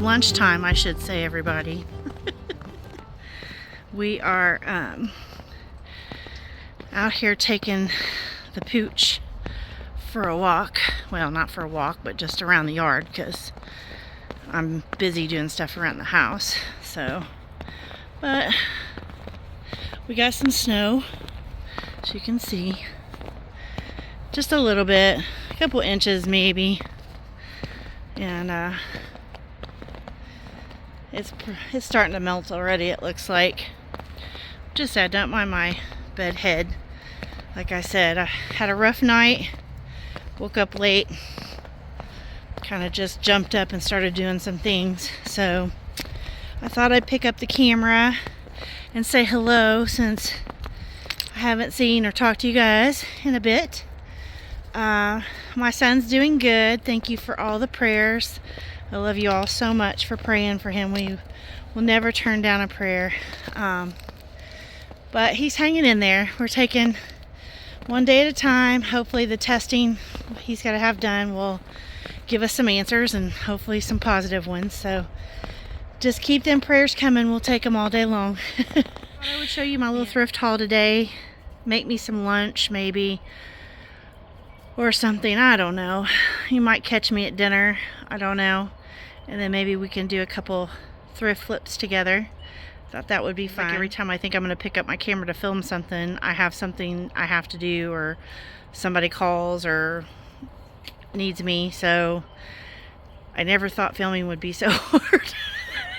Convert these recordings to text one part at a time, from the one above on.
lunchtime, I should say, everybody. We are out here taking the pooch for a walk. Well, not for a walk, but just around the yard because I'm busy doing stuff around the house. So, but we got some snow, as you can see. Just a little bit, a couple inches maybe. And it's starting to melt already, it looks like. Just said, don't mind my bed head. Like I said, I had a rough night. Woke up late. Kind of just jumped up and started doing some things. So I thought I'd pick up the camera and say hello since I haven't seen or talked to you guys in a bit. My son's doing good. Thank you for all the prayers. I love you all so much for praying for him. We will never turn down a prayer. But he's hanging in there. We're taking one day at a time. Hopefully the testing he's got to have done will give us some answers and hopefully some positive ones. So just keep them prayers coming. We'll take them all day long. I would show you my little thrift haul today. Make me some lunch maybe. Or something, I don't know. You might catch me at dinner, I don't know. And then maybe we can do a couple thrift flips together. Thought that would be fun. Like every time I think I'm gonna pick up my camera to film something, I have something I have to do, or somebody calls or needs me. So I never thought filming would be so hard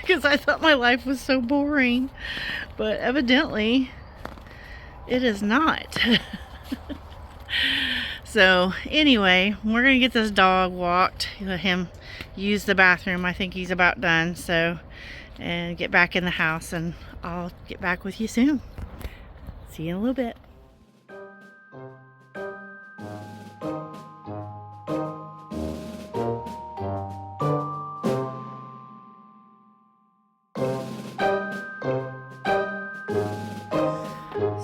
because I thought my life was so boring. But evidently it is not. So anyway, we're gonna get this dog walked, let him use the bathroom. I think he's about done. So, and get back in the house, and I'll get back with you soon. See you in a little bit.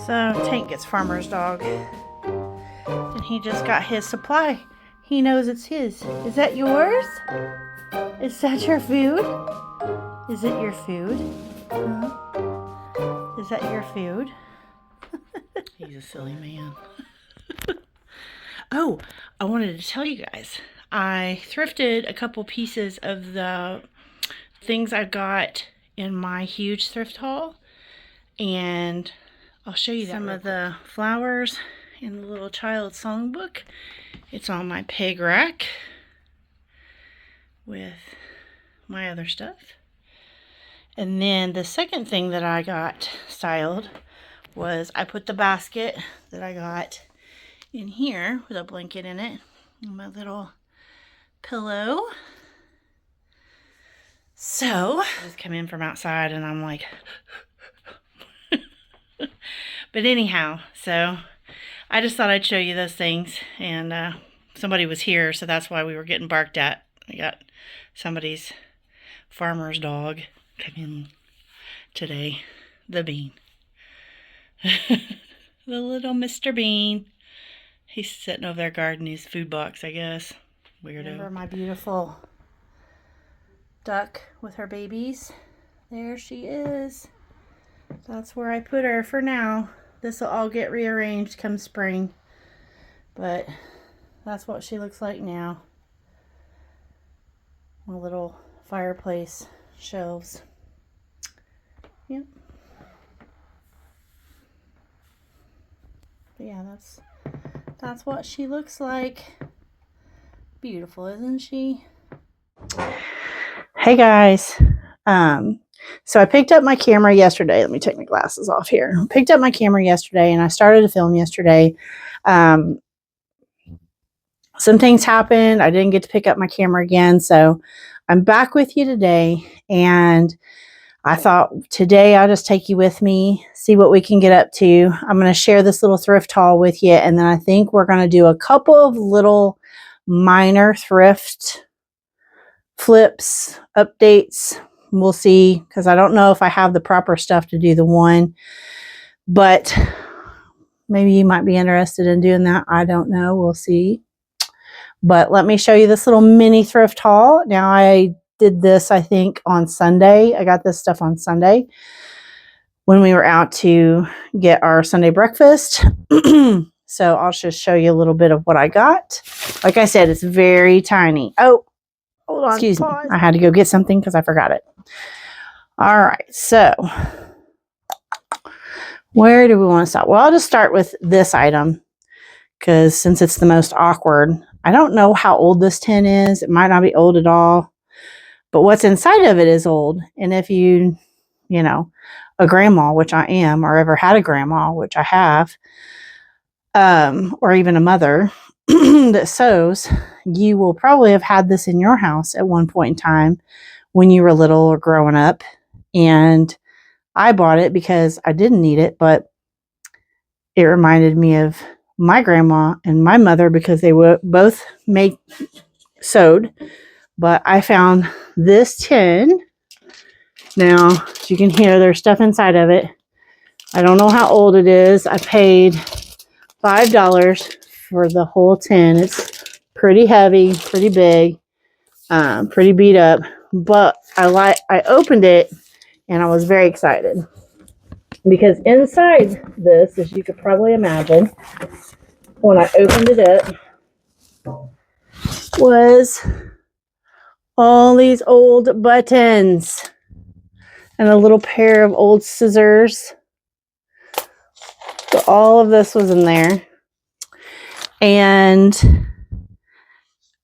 So Tank gets Farmer's dog. And he just got his supply. He knows it's his. Is that yours? Is that your food? Is it your food? Huh? Is that your food? He's a silly man. Oh, I wanted to tell you guys. I thrifted a couple pieces of the things I got in my huge thrift haul. And I'll show you some of the flowers in the little child songbook. It's on my peg rack with my other stuff. And then the second thing that I got styled was I put the basket that I got in here with a blanket in it and my little pillow. So I just come in from outside and I'm like but anyhow, so I just thought I'd show you those things, and somebody was here, so that's why we were getting barked at. I got somebody's farmer's dog come in today, the Bean. The little Mr. Bean. He's sitting over there guarding his food box, I guess. Weirdo. Remember my beautiful duck with her babies? There she is. That's where I put her for now. This will all get rearranged come spring. But that's what she looks like now. My little fireplace shelves. Yep. But yeah, that's what she looks like. Beautiful, isn't she? Hey guys. So I picked up my camera yesterday. Let me take my glasses off here. I picked up my camera yesterday and I started to film yesterday. Some things happened. I didn't get to pick up my camera again. So I'm back with you today. And I thought today I'll just take you with me, see what we can get up to. I'm going to share this little thrift haul with you. And then I think we're going to do a couple of little minor thrift flips, updates. We'll see, because I don't know if I have the proper stuff to do the one, but maybe you might be interested in doing that. I don't know. We'll see. But let me show you this little mini thrift haul. Now, I did this, I think, on Sunday. I got this stuff on Sunday when we were out to get our Sunday breakfast. So I'll just show you a little bit of what I got. Like I said, it's very tiny. Oh, hold on. Excuse me. I had to go get something because I forgot it. All right. So where do we want to start? Well, I'll just start with this item because since it's the most awkward, I don't know how old this tin is. It might not be old at all. But what's inside of it is old. And if you know, a grandma, which I am, or ever had a grandma, which I have, or even a mother that sews, you will probably have had this in your house at one point in time when you were little or growing up. And I bought it because I didn't need it, but it reminded me of my grandma and my mother because they would both sewed. But I found this tin. Now, as you can hear, there's stuff inside of it. I don't know how old it is. I paid $5 for the whole tin. It's pretty heavy, pretty big, pretty beat up. But I opened it and I was very excited because inside this, as you could probably imagine, when I opened it up, was all these old buttons and a little pair of old scissors. So all of this was in there. And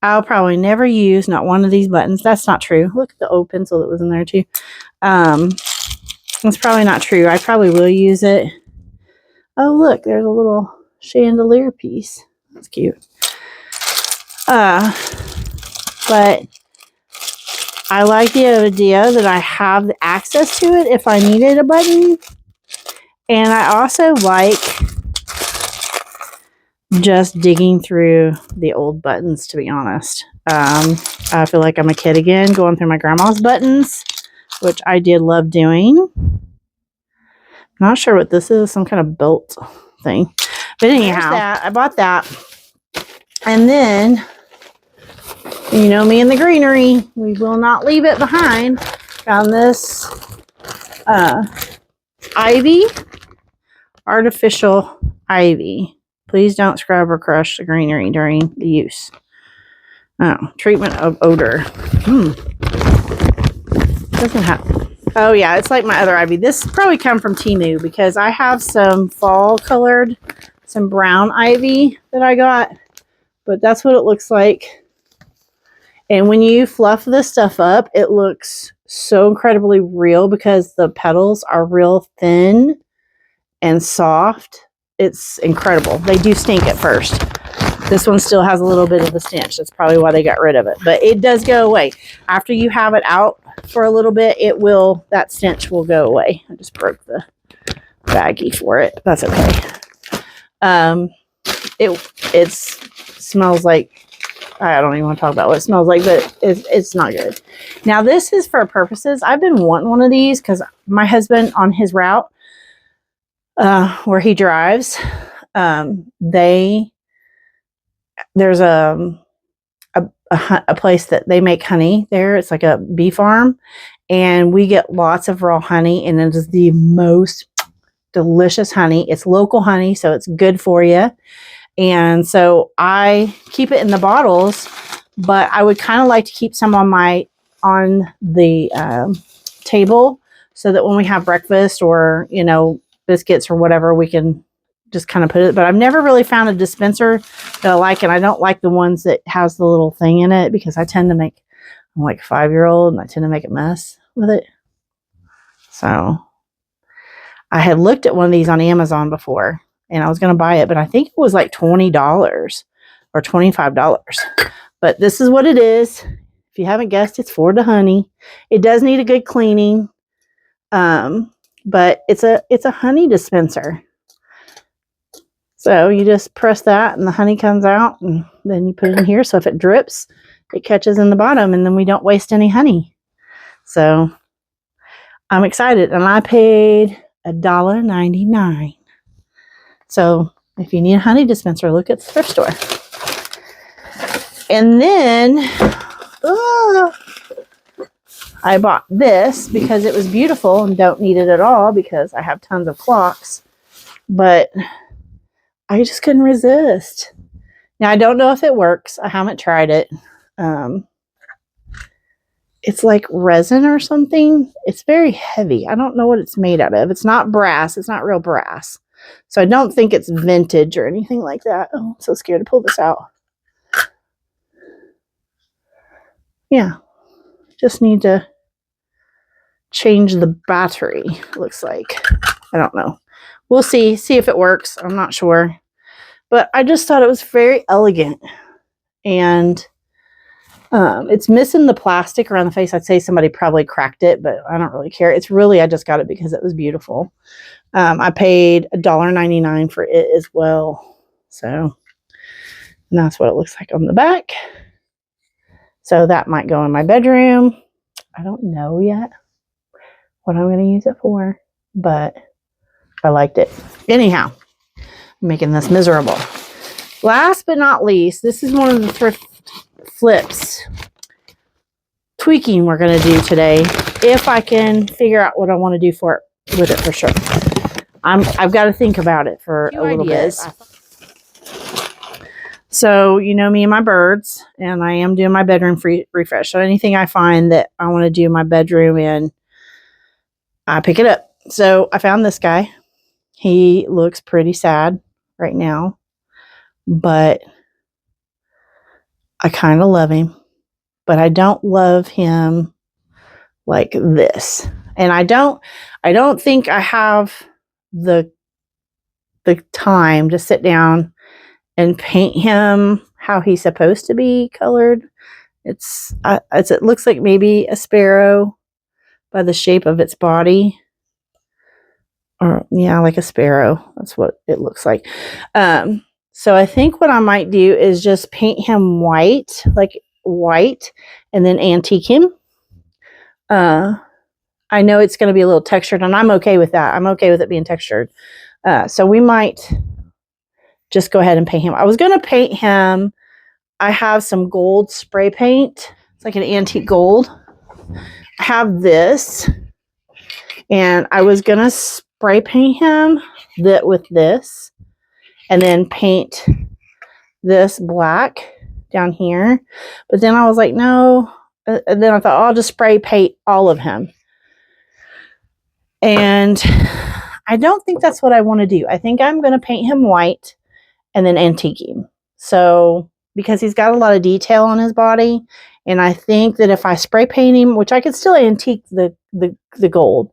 I'll probably never use not one of these buttons. That's not true. Look at the old pencil that was in there too. That's probably not true. I probably will use it. Oh, look, there's a little chandelier piece. That's cute. But I like the idea that I have the access to it if I needed a button. And I also like just digging through the old buttons, to be honest. I feel like I'm a kid again, going through my grandma's buttons, which I did love doing. Not sure what this is, some kind of belt thing. But anyhow, I bought that. And then, you know me and the greenery, we will not leave it behind. Found this ivy, artificial ivy. Please don't scrub or crush the greenery during the use. Oh, treatment of odor. Doesn't have. Oh yeah, it's like my other ivy. This probably come from Temu because I have some fall colored, some brown ivy that I got. But that's what it looks like. And when you fluff this stuff up, it looks so incredibly real because the petals are real thin and soft. It's incredible. They do stink at first. This one still has a little bit of a stench. That's probably why they got rid of it. But it does go away. After you have it out for a little bit, that stench will go away. I just broke the baggie for it. That's okay. It smells like, I don't even want to talk about what it smells like, but it's not good. Now, this is for purposes. I've been wanting one of these because my husband on his route, where he drives, there's a place that they make honey there. It's like a bee farm, and we get lots of raw honey, and it is the most delicious honey. It's local honey, so it's good for you. And so I keep it in the bottles, but I would kind of like to keep some on the table so that when we have breakfast or, biscuits or whatever, we can just kind of put it. But I've never really found a dispenser that I like, and I don't like the ones that has the little thing in it because I'm like a 5-year-old and I tend to make a mess with it. So I had looked at one of these on Amazon before and I was going to buy it, but I think it was like $20 or $25. But this is what it is. If you haven't guessed, it's for the honey. It does need a good cleaning. But it's a honey dispenser. So you just press that and the honey comes out, and then you put it in here. So if it drips, it catches in the bottom, and then we don't waste any honey. So I'm excited, and I paid $1.99. So if you need a honey dispenser, look at the thrift store. And then I bought this because it was beautiful and don't need it at all because I have tons of clocks. But I just couldn't resist. Now, I don't know if it works. I haven't tried it. It's like resin or something. It's very heavy. I don't know what it's made out of. It's not brass. It's not real brass. So I don't think it's vintage or anything like that. Oh, I'm so scared to pull this out. Yeah. Just need to change the battery, looks like. I don't know. We'll see if it works. I'm not sure. But I just thought it was very elegant. And it's missing the plastic around the face. I'd say somebody probably cracked it, but I don't really care. It's really, I just got it because it was beautiful. I paid $1.99 for it as well. So, and that's what it looks like on the back. So that might go in my bedroom. I don't know yet what I'm going to use it for, but I liked it. Anyhow, I'm making this miserable. Last but not least, this is one of the thrift flips tweaking we're going to do today, if I can figure out what I want to do with it for sure. I've got to think about it for a little bit. So, you know me and my birds, and I am doing my bedroom refresh. So anything I find that I want to do in my bedroom in, I pick it up. So I found this guy. He looks pretty sad right now, but I kind of love him. But I don't love him like this. And I don't think I have the time to sit down and paint him how he's supposed to be colored. It looks like maybe a sparrow by the shape of its body. Or yeah, like a sparrow. That's what it looks like. So I think what I might do is just paint him white, and then antique him. I know it's going to be a little textured, and I'm okay with that. I'm okay with it being textured. So we might just go ahead and paint him. I was going to paint him. I have some gold spray paint. It's like an antique gold. I have this, and I was going to spray paint him with this, and then paint this black down here. But then I was like, no. And then I thought, I'll just spray paint all of him. And I don't think that's what I want to do. I think I'm going to paint him white and then antique him. So, because he's got a lot of detail on his body. And I think that if I spray paint him, which I could still antique the gold,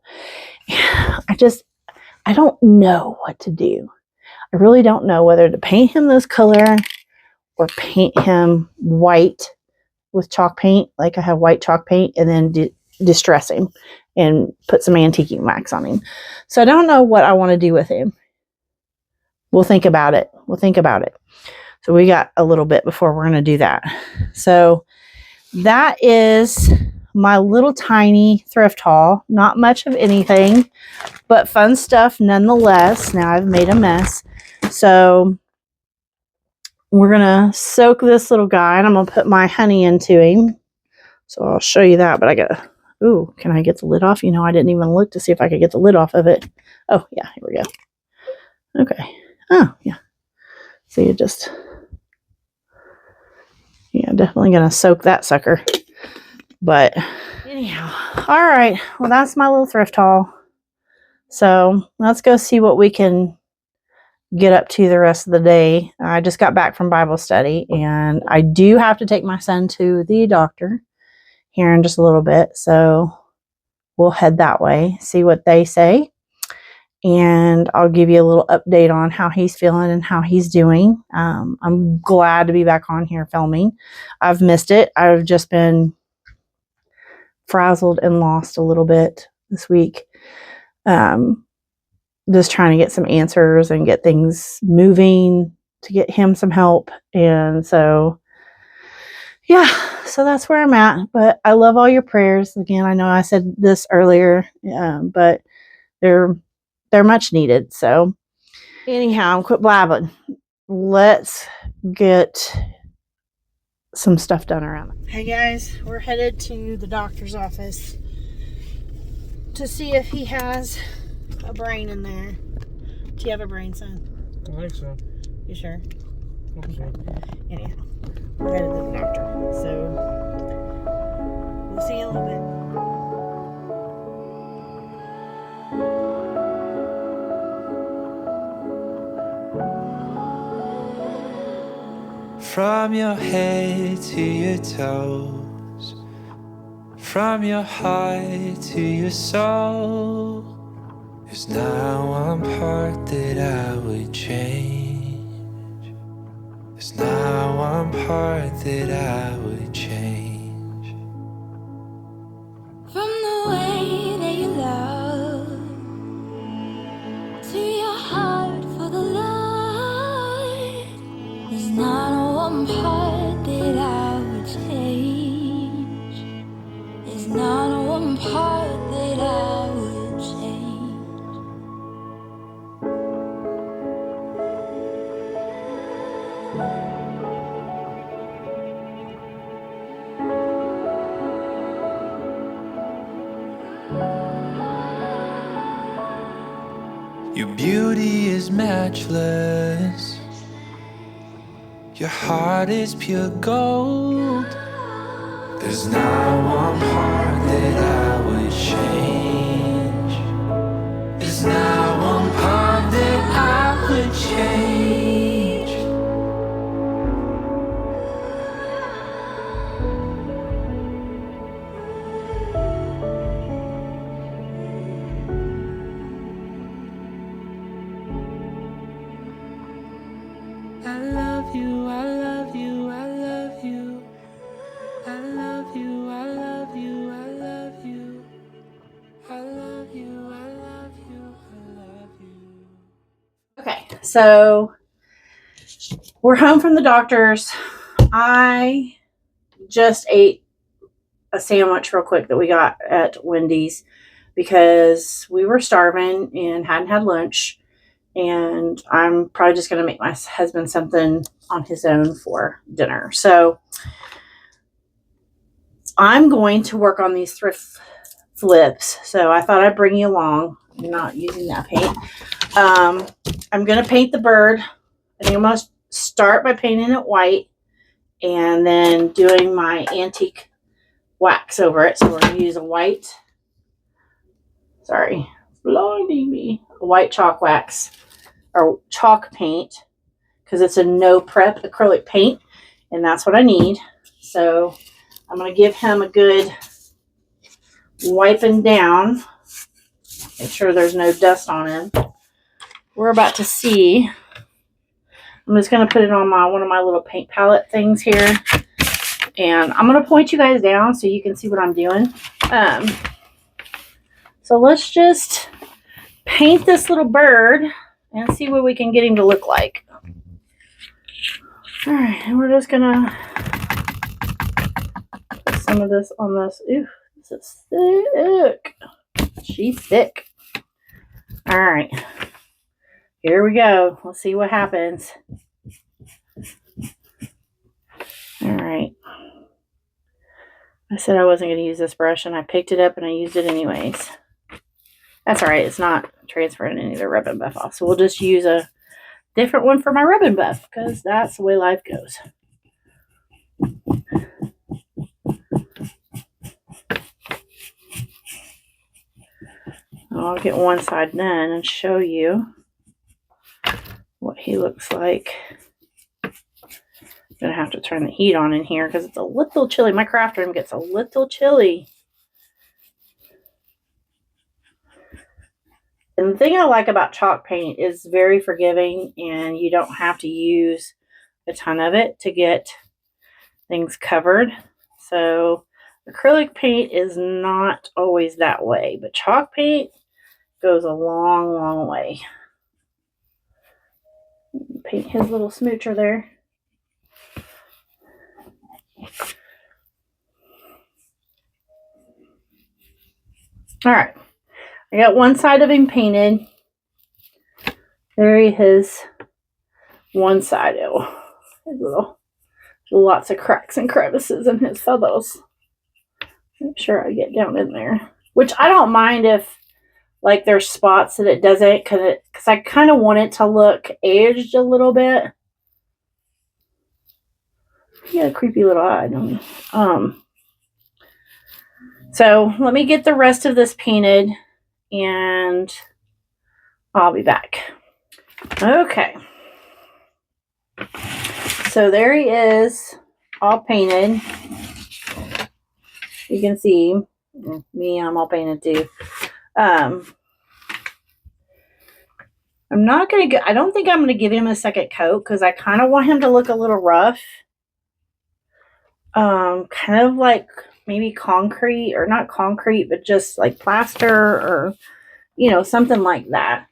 I don't know what to do. I really don't know whether to paint him this color or paint him white with chalk paint. Like I have white chalk paint, and then distress him and put some antiquing wax on him. So I don't know what I want to do with him. We'll think about it. So we got a little bit before we're going to do that. So that is my little tiny thrift haul. Not much of anything, but fun stuff nonetheless. Now I've made a mess. So we're going to soak this little guy, and I'm going to put my honey into him. So I'll show you that, but I got to, ooh, can I get the lid off? You know, I didn't even look to see if I could get the lid off of it. Oh, yeah, here we go. Okay. Oh, yeah. So you just, yeah, definitely going to soak that sucker. But anyhow, all right. Well, that's my little thrift haul. So let's go see what we can get up to the rest of the day. I just got back from Bible study, and I do have to take my son to the doctor here in just a little bit. So we'll head that way, see what they say. And I'll give you a little update on how he's feeling and how he's doing. I'm glad to be back on here filming. I've missed it. I've just been frazzled and lost a little bit this week. Just trying to get some answers and get things moving to get him some help. And so, yeah, so that's where I'm at. But I love all your prayers. Again, I know I said this earlier, but they're much needed. So anyhow, quit blabbing. Let's get some stuff done around it. Hey guys, we're headed to the doctor's office to see if he has a brain in there. Do you have a brain, son? I think so. You sure? Okay. Anyhow, we're headed to the doctor, so we'll see you in a little bit. From your head to your toes, from your heart to your soul, there's not one part that I would change. There's not one part that I would change. From the way that you love to your heart for the light, there's not one part that I would change. There's not one part that I would change. Your beauty is matchless. Your heart is pure gold. There's not one part that I would change. There's not one part that I would change. I love you, I love you, I love you. I love you, I love you, I love you. I love you, I love you, I love you. Okay, so we're home from the doctor's. I just ate a sandwich real quick that we got at Wendy's because we were starving and hadn't had lunch. And I'm probably just going to make my husband something on his own for dinner. So I'm going to work on these thrift flips. So I thought I'd bring you along. I'm not using that paint. I'm going to paint the bird. I think I'm going to start by painting it white and then doing my antique wax over it. So we're going to use a white, blinding me, a white chalk wax or chalk paint because it's a no prep acrylic paint and that's what I need. So I'm going to give him a good wiping down. Make sure there's no dust on him. We're about to see. I'm just going to put it on one of my little paint palette things here. And I'm going to point you guys down so you can see what I'm doing. So let's just paint this little bird and see what we can get him to look like. All right, and we're just going to put some of this on this. Ooh, this is thick. She's thick. All right, here we go. Let's see what happens. All right. I said I wasn't going to use this brush, and I picked it up, and I used it anyways. That's all right. It's not transferring any of the ribbon buff off. So we'll just use a different one for my ribbon buff, because that's the way life goes. I'll get one side done and show you what he looks like. Gonna have to turn the heat on in here because it's a little chilly. My craft room gets a little chilly. And the thing I like about chalk paint is very forgiving and you don't have to use a ton of it to get things covered. So acrylic paint is not always that way, but chalk paint goes a long, long way. Paint his little smoocher there. All right, I got one side of him painted. There he is, one side. Oh, his little lots of cracks and crevices in his feathers. Make sure I get down in there. Which I don't mind if, like, there's spots that it doesn't, because I kind of want it to look aged a little bit. He got a creepy little eye, don't he? So let me get the rest of this painted, and I'll be back. Okay. So there he is, all painted. You can see me, I'm all painted too. I'm not going to I don't think I'm going to give him a second coat because I kind of want him to look a little rough. Kind of like maybe concrete, or not concrete, but just like plaster, or, you know, something like that.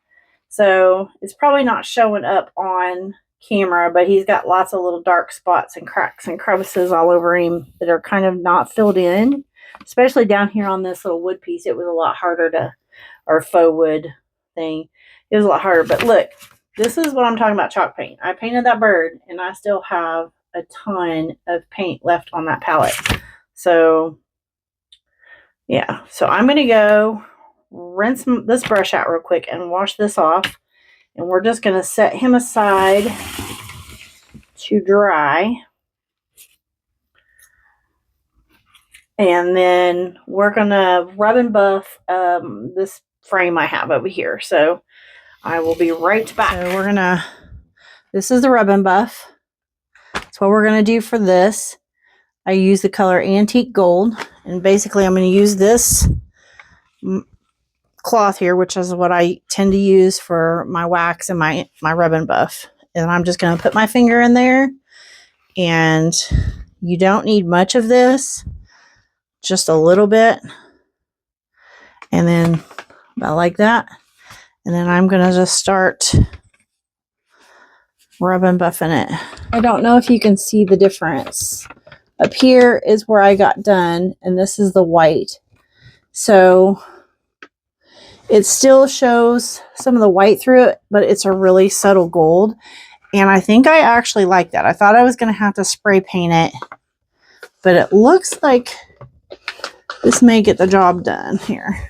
So it's probably not showing up on camera, but he's got lots of little dark spots and cracks and crevices all over him that are kind of not filled in, especially down here on this little wood piece. It was a lot harder to, or faux wood thing. It was a lot harder, but look, this is what I'm talking about, chalk paint. I painted that bird and I still have a ton of paint left on that palette. So yeah, so I'm going to go rinse this brush out real quick and wash this off. And we're just going to set him aside to dry. And then we're going to rub and buff this frame I have over here. So I will be right back. So we're going to, this is the rub and buff. That's what we're going to do for this. I use the color Antique Gold. And basically I'm going to use this cloth here, which is what I tend to use for my wax and my rub and buff. And I'm just going to put my finger in there, and you don't need much of this, just a little bit, and then about like that. And then I'm going to just start rub and buffing it. I don't know if you can see the difference. Up here is where I got done, and this is the white. So it still shows some of the white through it, but it's a really subtle gold. And I think I actually like that. I thought I was going to have to spray paint it, but it looks like this may get the job done here.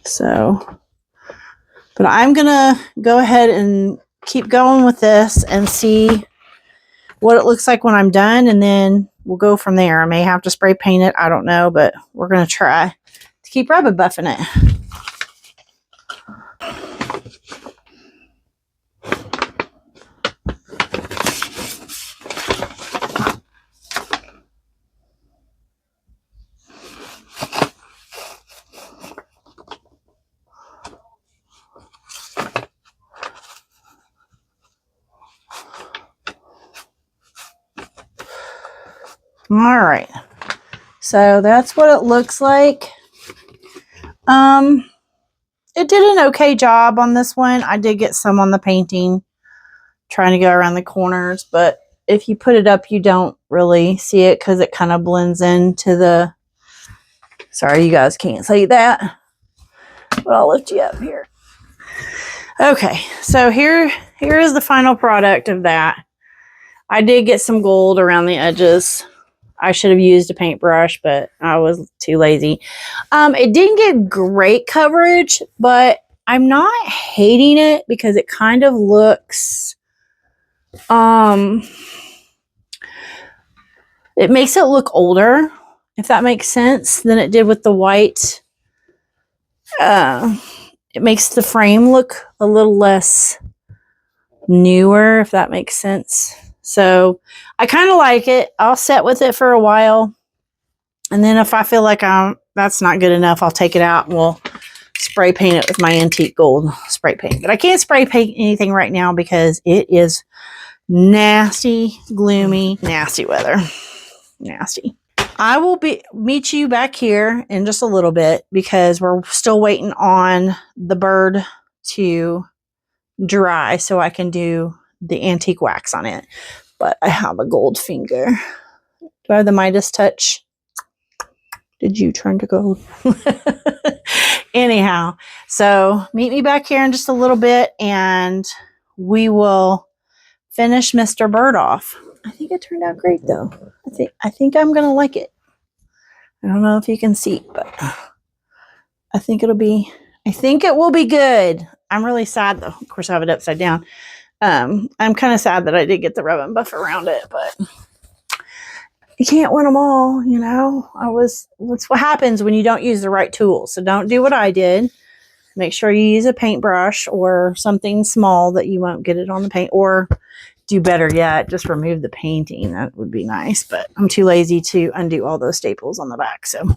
So, but I'm going to go ahead and keep going with this and see what it looks like when I'm done. And then we'll go from there. I may have to spray paint it. I don't know, but we're going to try to keep rub and buffing it. All right. So that's what it looks like. It did an okay job on this one. I did get some on the painting, trying to go around the corners, but if you put it up, you don't really see it because it kind of blends into the, sorry, you guys can't see that, but I'll lift you up here. Okay, so here is the final product of that. I did get some gold around the edges. I should have used a paintbrush, but I was too lazy. It didn't get great coverage, but I'm not hating it because it kind of looks, it makes it look older, if that makes sense, than it did with the white. It makes the frame look a little less newer, if that makes sense. So I kind of like it. I'll sit with it for a while. And then if I feel like that's not good enough, I'll take it out and we'll spray paint it with my Antique Gold spray paint. But I can't spray paint anything right now because it is nasty, gloomy, nasty weather. Nasty. I will meet you back here in just a little bit because we're still waiting on the bird to dry so I can do the antique wax on it. But I have a gold finger. Do I have the Midas touch? Did you turn to gold? Anyhow, so meet me back here in just a little bit and we will finish Mr. Bird off. I think it turned out great though. I think I'm gonna like it. I don't know if you can see, but I think it will be good. I'm really sad though. Of course I have it upside down. I'm kind of sad that I did get the rub and buff around it, but you can't win them all, you know. That's what happens when you don't use the right tools. So don't do what I did. Make sure you use a paintbrush or something small that you won't get it on the paint, or do better yet, just remove the painting. That would be nice, but I'm too lazy to undo all those staples on the back. So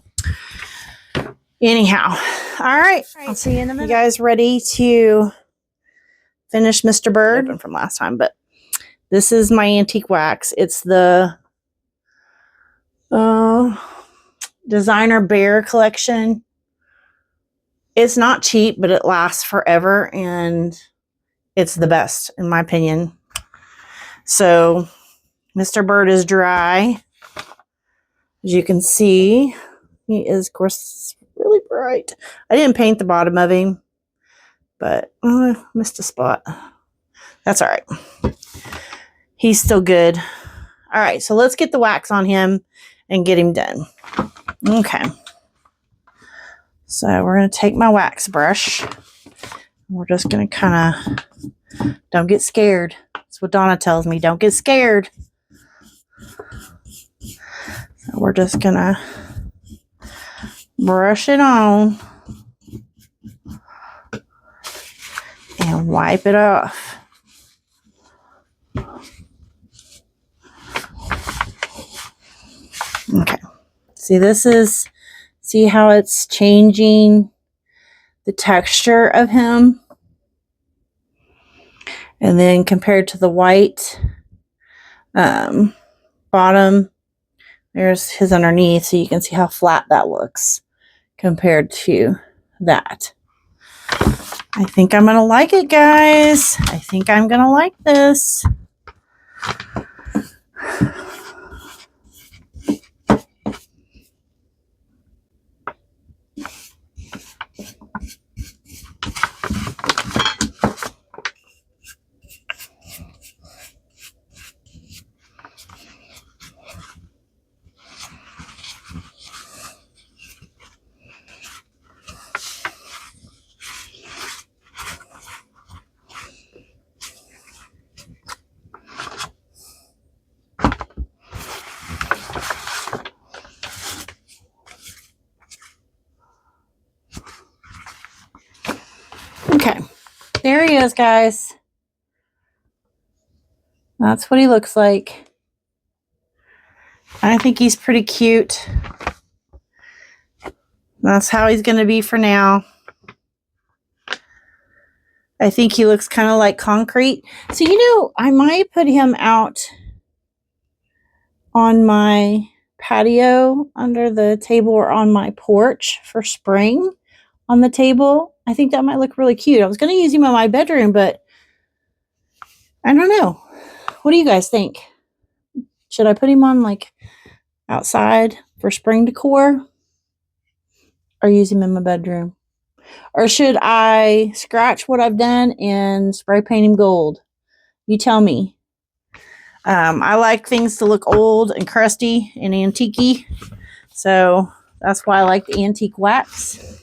anyhow, all right. I'll see you in a minute. You guys ready to finish Mr. Bird from last time? But this is my antique wax. It's the designer bear collection. It's not cheap, but it lasts forever, and it's the best in my opinion. So Mr. Bird is dry. As you can see, he is, of course, really bright. I didn't paint the bottom of him, but I missed a spot. That's all right. He's still good. All right, so let's get the wax on him and get him done. Okay. So we're going to take my wax brush. We're just going to kind of, don't get scared. That's what Donna tells me. Don't get scared. So we're just going to brush it on and wipe it off. Okay. See how it's changing the texture of him? And then compared to the white bottom, there's his underneath, so you can see how flat that looks compared to that. I think I'm going to like it, guys. I think I'm going to like this. Okay, there he is, guys. That's what he looks like. I think he's pretty cute. That's how he's going to be for now. I think he looks kind of like concrete. So, you know, I might put him out on my patio under the table or on my porch for spring on the table. I think that might look really cute. I was going to use him in my bedroom, but I don't know. What do you guys think? Should I put him on like outside for spring decor or use him in my bedroom? Or should I scratch what I've done and spray paint him gold? You tell me. I like things to look old and crusty and antique-y. So that's why I like the antique wax.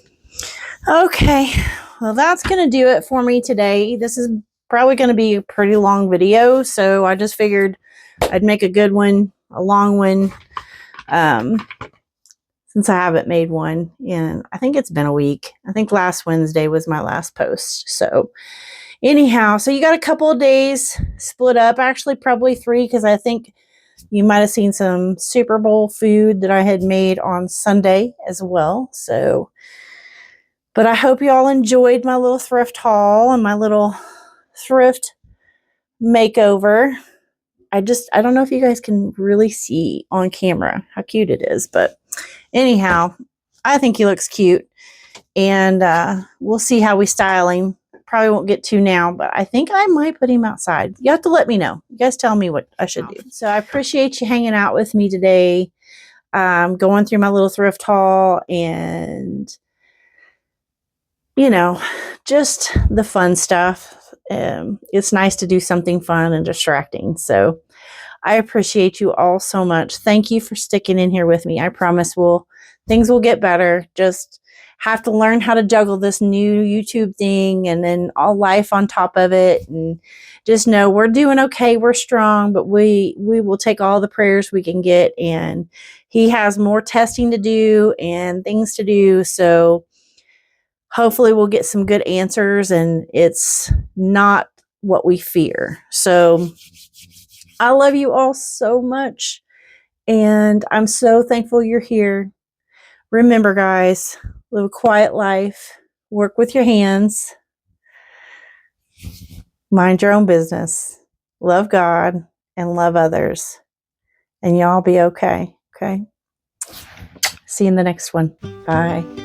Okay, well, that's going to do it for me today. This is probably going to be a pretty long video, so I just figured I'd make a good one, a long one, since I haven't made one in, I think it's been a week. I think last Wednesday was my last post. So anyhow, so you got a couple of days split up, actually probably 3, because I think you might have seen some Super Bowl food that I had made on Sunday as well. So, but I hope you all enjoyed my little thrift haul and my little thrift makeover. I don't know if you guys can really see on camera how cute it is, but anyhow, I think he looks cute, and we'll see how we style him. Probably won't get to now, but I think I might put him outside. You have to let me know. You guys tell me what I should do. So I appreciate you hanging out with me today, going through my little thrift haul and, you know, just the fun stuff. It's nice to do something fun and distracting. So I appreciate you all so much. Thank you for sticking in here with me. I promise things will get better. Just have to learn how to juggle this new YouTube thing and then all life on top of it. And just know we're doing okay. We're strong, but we will take all the prayers we can get. And he has more testing to do and things to do. So hopefully we'll get some good answers and it's not what we fear. So I love you all so much. And I'm so thankful you're here. Remember, guys, live a quiet life, work with your hands, mind your own business, love God, and love others. And y'all be okay. Okay? See you in the next one. Bye.